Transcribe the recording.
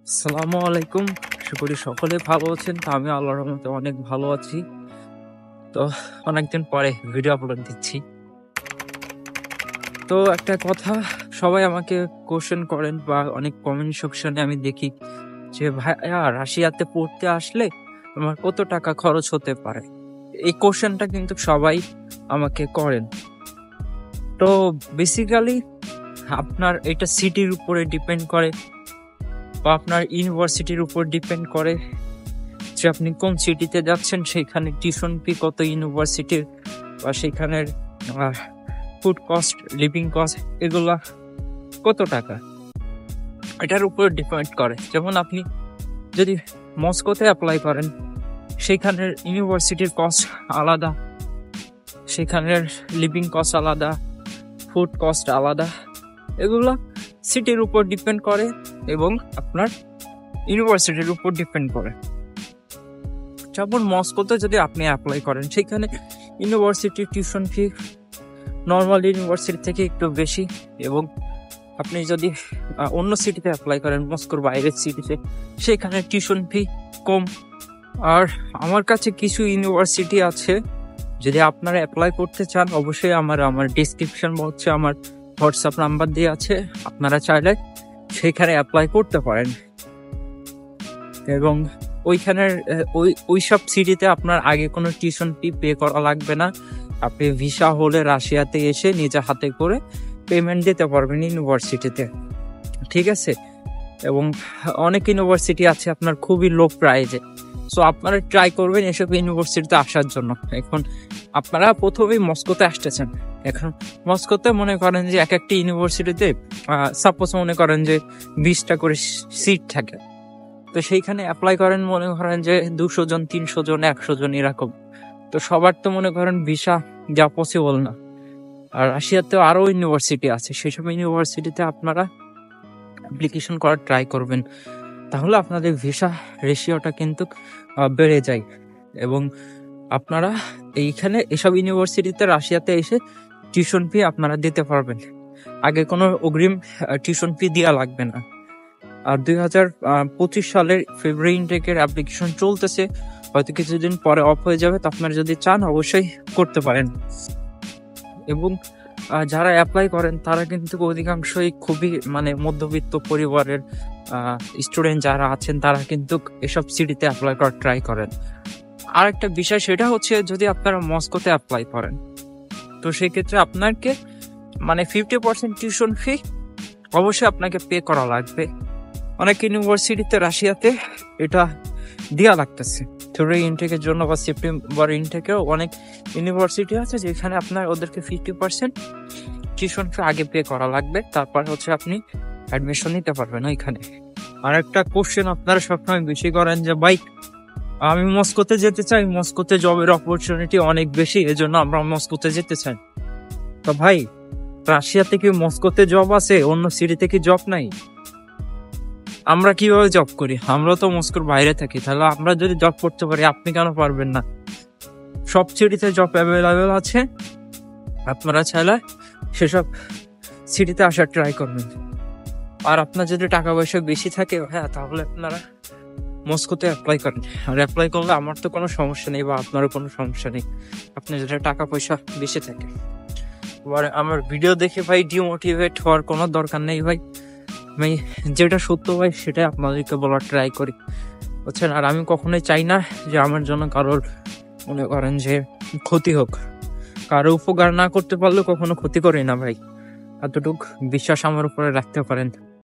আসসালামু আলাইকুম। আশা করি সকলে ভালো আছেন। তো আমি আল্লাহর রহমতে অনেক ভালো আছি। তো অনেকদিন পরে ভিডিও আপলোড দিচ্ছি। তো একটা কথা, সবাই আমাকে কোয়েশ্চেন করেন বা অনেক কমেন্ট সেকশনে আমি দেখি যে ভাইয়া রাশিয়াতে পড়তে আসলে আমার কত টাকা খরচ হতে পারে? এই কোয়েশ্চেনটা কিন্তু সবাই আমাকে করেন। তো বেসিক্যালি আপনার এটা সিটির উপরে ডিপেন্ড করে বা আপনার ইউনিভার্সিটির উপর ডিপেন্ড করে যে আপনি কোন সিটিতে যাচ্ছেন, সেখানে টিউশন ফি কত ইউনিভার্সিটির, বা সেখানের ফুড কস্ট, লিভিং কস্ট, এগুলা কত টাকা, এটার উপর ডিপেন্ড করে। যেমন আপনি যদি মস্কোতে অ্যাপ্লাই করেন, সেখানের ইউনিভার্সিটির কস্ট আলাদা, সেখানের লিভিং কস্ট আলাদা, ফুড কস্ট আলাদা, এগুলা সিটির উপর ডিপেন্ড করে এবং আপনার ইউনিভার্সিটির উপর ডিপেন্ড করে। যেমন মস্কোতে যদি আপনি অ্যাপ্লাই করেন, সেখানে ইউনিভার্সিটির টিউশন ফি নর্মাল ইউনিভার্সিটি থেকে একটু বেশি, এবং আপনি যদি অন্য সিটিতে অ্যাপ্লাই করেন, মস্কোর বাইরের সিটিতে, সেখানে টিউশন ফি কম। আর আমার কাছে কিছু ইউনিভার্সিটি আছে, যদি আপনারা অ্যাপ্লাই করতে চান অবশ্যই আমার ডিসক্রিপশন বক্সে আমার হোয়াটসঅ্যাপ নাম্বার দিয়ে আছে, আপনারা চাইলে সেখানে অ্যাপ্লাই করতে পারেন। এবং ওইখানের ওই সব সিটিতে আপনার আগে কোনো টিউশন ফি পে করা লাগবে না। আপনি ভিসা হলে রাশিয়াতে এসে নিজে হাতে করে পেমেন্ট দিতে পারবেন ইউনিভার্সিটিতে, ঠিক আছে? এবং অনেক ইউনিভার্সিটি আছে আপনার খুবই লো প্রাইজে। সো আপনারা ট্রাই করবেন এসব ইউনিভার্সিটিতে আসার জন্য। এখন আপনারা প্রথমেই মস্কোতে আসতেছেন, এখন মস্কোতে মনে করেন যে এক একটি ইউনিভার্সিটিতে সাপোজ মনে করেন যে 20টা করে সিট থাকে, তো সেইখানে অ্যাপ্লাই করেন মনে করেন যে 200 জন, 300 জন, 100 জন এরকম। তো সবার তো মনে করেন ভিসা যা পসিবল না। আর রাশিয়াতেও আরো ইউনিভার্সিটি আছে, সেসব ইউনিভার্সিটিতে আপনারা অ্যাপ্লিকেশন করার ট্রাই করবেন, তাহলে আপনাদের ভিসা রেশিওটা কিন্তু বেড়ে যায়। এবং আপনারা এইখানে এসব ইউনিভার্সিটিতে রাশিয়াতে এসে টিউশন ফি আপনারা দিতে পারবেন, আগে কোনো অগ্রিম টিউশন ফি দেওয়া লাগবে না। আর 2025 সালের ফেব্রুয়ারি ইনটেকের অ্যাপ্লিকেশন চলতেছে, হয়তো কিছুদিন পরে অফ হয়ে যাবে, তো আপনারা যদি চান অবশ্যই করতে পারেন। এবং যারা অ্যাপ্লাই করেন তারা কিন্তু অধিকাংশই খুবই মধ্যবিত্ত পরিবারের স্টুডেন্ট যারা আছেন, তারা কিন্তু এসব সিটিতে অ্যাপ্লাই করার ট্রাই করেন। আর একটা বিষয় সেটা হচ্ছে, যদি আপনারা মস্কোতে অ্যাপ্লাই করেন, তো সেক্ষেত্রে আপনাকে 50% টিউশন ফি অবশ্যই আপনাকে পে করা লাগবে। অনেক ইউনিভার্সিটিতে রাশিয়াতে এটা দেওয়া লাগতেছে থিওরি ইনটেকের জন্য, বা সেপ্টেম্বর ইনটেকেও অনেক ইউনিভার্সিটি আছে যেখানে আপনার ওদেরকে 50% টিউশন ফি আগে পে করা লাগবে, তারপর হচ্ছে আপনি অ্যাডমিশন নিতে পারবেন ওইখানে। আর একটা কোশ্চেন আপনারা সবসময় বেশি করেন যে ভাই আমি মস্কোতে যেতে চাই, মস্কোতে জবের অপরচুনিটি অনেক বেশি, এজন্য আমরা মস্কোতে যেতে চাই। তো ভাই, রাশিয়াতে কি মস্কোতে জব আছে, অন্য সিটিতে কি জব নাই? আমরা কিভাবে জব করি? আমরা তো মস্কোর বাইরে থাকি, তাহলে আমরা যদি জব করতে পারি আপনি কেন পারবেন না? সব সিটিতে জব অ্যাভেলেবেল আছে, আপনারা চাইলে সেসব সিটিতে আসার ট্রাই করবেন। আর আপনার যদি টাকা পয়সা বেশি থাকে, হ্যাঁ, তাহলে আপনারা মস্কোতে অ্যাপ্লাই করেন। আর অ্যাপ্লাই করলে আমার তো কোনো সমস্যা নেই, বা আপনারও কোনো সমস্যা নেই, আপনার যদি টাকা পয়সা বেশি থাকে। এবার আমার ভিডিও দেখে ভাই ডিমোটিভেট হওয়ার কোনো দরকার নেই ভাই, আমি যেটা সত্য ভাই সেটাই আপনাদেরকে বলার ট্রাই করি, বুঝছেন? আর আমি কখনোই চাই না যে আমার জন্য কারোর মনে করেন যে ক্ষতি হোক। কারো উপকার না করতে পারলে কখনো ক্ষতি করি না ভাই, এতটুক বিশ্বাস আমার উপরে রাখতে পারেন।